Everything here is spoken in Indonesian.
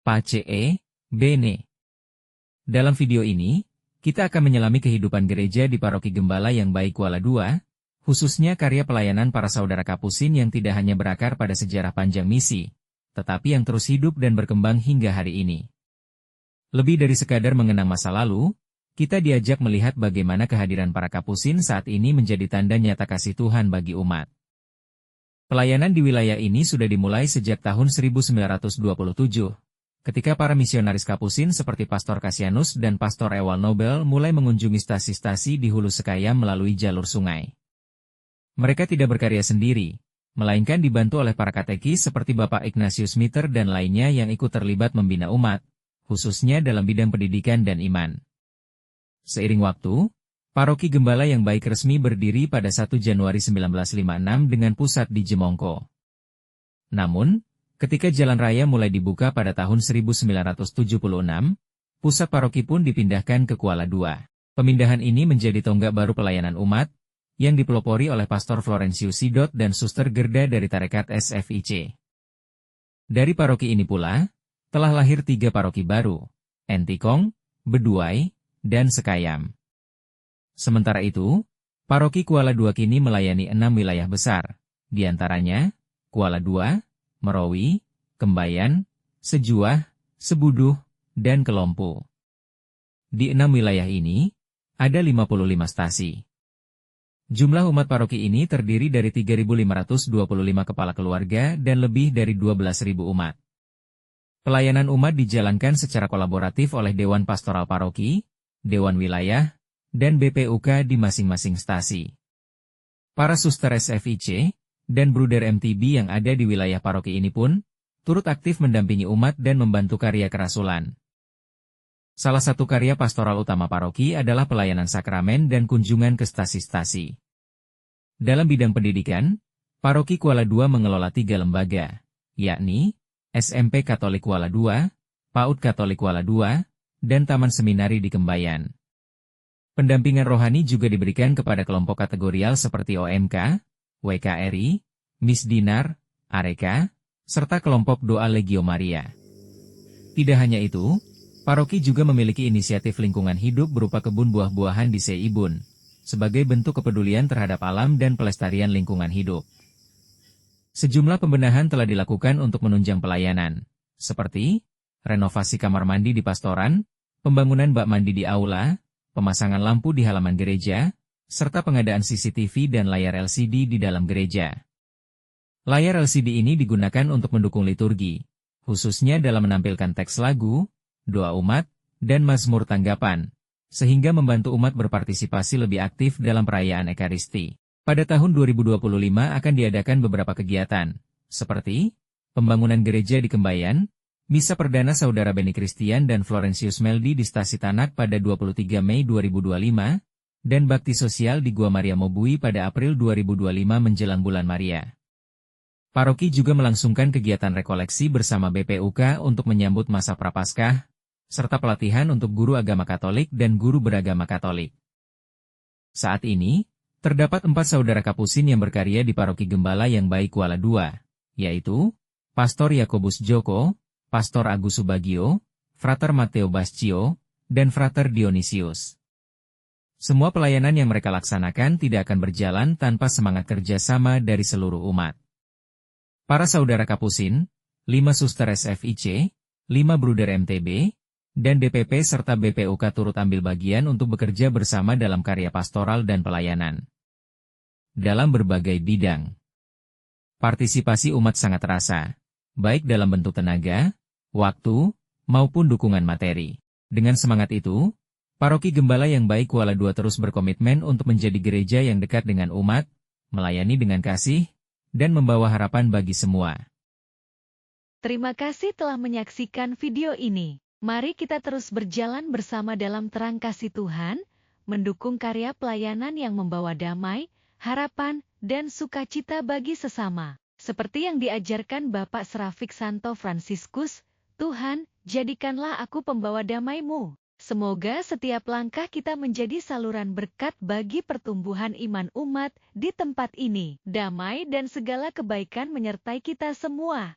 Pace, Bene. Dalam video ini, kita akan menyelami kehidupan gereja di Paroki Gembala yang Baik Kuala II, khususnya karya pelayanan para saudara Kapusin yang tidak hanya berakar pada sejarah panjang misi, tetapi yang terus hidup dan berkembang hingga hari ini. Lebih dari sekadar mengenang masa lalu, kita diajak melihat bagaimana kehadiran para Kapusin saat ini menjadi tanda nyata kasih Tuhan bagi umat. Pelayanan di wilayah ini sudah dimulai sejak tahun 1927. Ketika para misionaris Kapusin seperti Pastor Kasianus dan Pastor Ewal Nobel mulai mengunjungi stasi-stasi di hulu Sekayam melalui jalur sungai. Mereka tidak berkarya sendiri, melainkan dibantu oleh para katekis seperti Bapak Ignatius Mitter dan lainnya yang ikut terlibat membina umat, khususnya dalam bidang pendidikan dan iman. Seiring waktu, Paroki Gembala yang Baik resmi berdiri pada 1 Januari 1956 dengan pusat di Jemongko. Namun, ketika jalan raya mulai dibuka pada tahun 1976, pusat paroki pun dipindahkan ke Kuala II. Pemindahan ini menjadi tonggak baru pelayanan umat, yang dipelopori oleh Pastor Florencius Sidot dan Suster Gerda dari Tarekat SFIC. Dari paroki ini pula, telah lahir 3 paroki baru, Entikong, Beduai, dan Sekayam. Sementara itu, Paroki Kuala II kini melayani 6 wilayah besar, di antaranya Kuala II, Merawi, Kembayan, Sejuah, Sebuduh, dan Kelompo. Di 6 wilayah ini, ada 55 stasi. Jumlah umat paroki ini terdiri dari 3.525 kepala keluarga dan lebih dari 12.000 umat. Pelayanan umat dijalankan secara kolaboratif oleh Dewan Pastoral Paroki, Dewan Wilayah, dan BPUK di masing-masing stasi. Para suster SFIC dan bruder MTB yang ada di wilayah paroki ini pun turut aktif mendampingi umat dan membantu karya kerasulan. Salah satu karya pastoral utama paroki adalah pelayanan sakramen dan kunjungan ke stasi-stasi. Dalam bidang pendidikan, Paroki Kuala II mengelola 3 lembaga, yakni SMP Katolik Kuala II, PAUD Katolik Kuala II, dan Taman Seminari di Kembayan. Pendampingan rohani juga diberikan kepada kelompok kategorial seperti OMK, WKRI, Miss Dinar, Areka, serta kelompok doa Legio Maria. Tidak hanya itu, paroki juga memiliki inisiatif lingkungan hidup berupa kebun buah-buahan di Seibun, sebagai bentuk kepedulian terhadap alam dan pelestarian lingkungan hidup. Sejumlah pembenahan telah dilakukan untuk menunjang pelayanan, seperti renovasi kamar mandi di pastoran, pembangunan bak mandi di aula, pemasangan lampu di halaman gereja, serta pengadaan CCTV dan layar LCD di dalam gereja. Layar LCD ini digunakan untuk mendukung liturgi, khususnya dalam menampilkan teks lagu, doa umat, dan mazmur tanggapan, sehingga membantu umat berpartisipasi lebih aktif dalam perayaan Ekaristi. Pada tahun 2025 akan diadakan beberapa kegiatan, seperti pembangunan gereja di Kembayan, Misa Perdana Saudara Beni Christian dan Florencius Meldi di Stasi Tanak pada 23 Mei 2025, dan bakti sosial di Gua Maria Mobui pada April 2025 menjelang Bulan Maria. Paroki juga melangsungkan kegiatan rekoleksi bersama BPUK untuk menyambut masa Prapaskah, serta pelatihan untuk guru agama Katolik dan guru beragama Katolik. Saat ini, terdapat 4 saudara Kapusin yang berkarya di Paroki Gembala yang Baik Kuala II, yaitu Pastor Yakobus Joko, Pastor Agus Subagio, Frater Matteo Bascio, dan Frater Dionysius. Semua pelayanan yang mereka laksanakan tidak akan berjalan tanpa semangat kerjasama dari seluruh umat. Para saudara Kapusin, 5 suster SFIC, 5 bruder MTB, dan DPP serta BPUK turut ambil bagian untuk bekerja bersama dalam karya pastoral dan pelayanan. Dalam berbagai bidang, partisipasi umat sangat terasa, baik dalam bentuk tenaga, waktu, maupun dukungan materi. Dengan semangat itu, Paroki Gembala yang Baik Kuala II terus berkomitmen untuk menjadi gereja yang dekat dengan umat, melayani dengan kasih, dan membawa harapan bagi semua. Terima kasih telah menyaksikan video ini. Mari kita terus berjalan bersama dalam terang kasih Tuhan, mendukung karya pelayanan yang membawa damai, harapan, dan sukacita bagi sesama. Seperti yang diajarkan Bapak Serafik Santo Fransiskus, Tuhan, jadikanlah aku pembawa damai-Mu. Semoga setiap langkah kita menjadi saluran berkat bagi pertumbuhan iman umat di tempat ini. Damai dan segala kebaikan menyertai kita semua.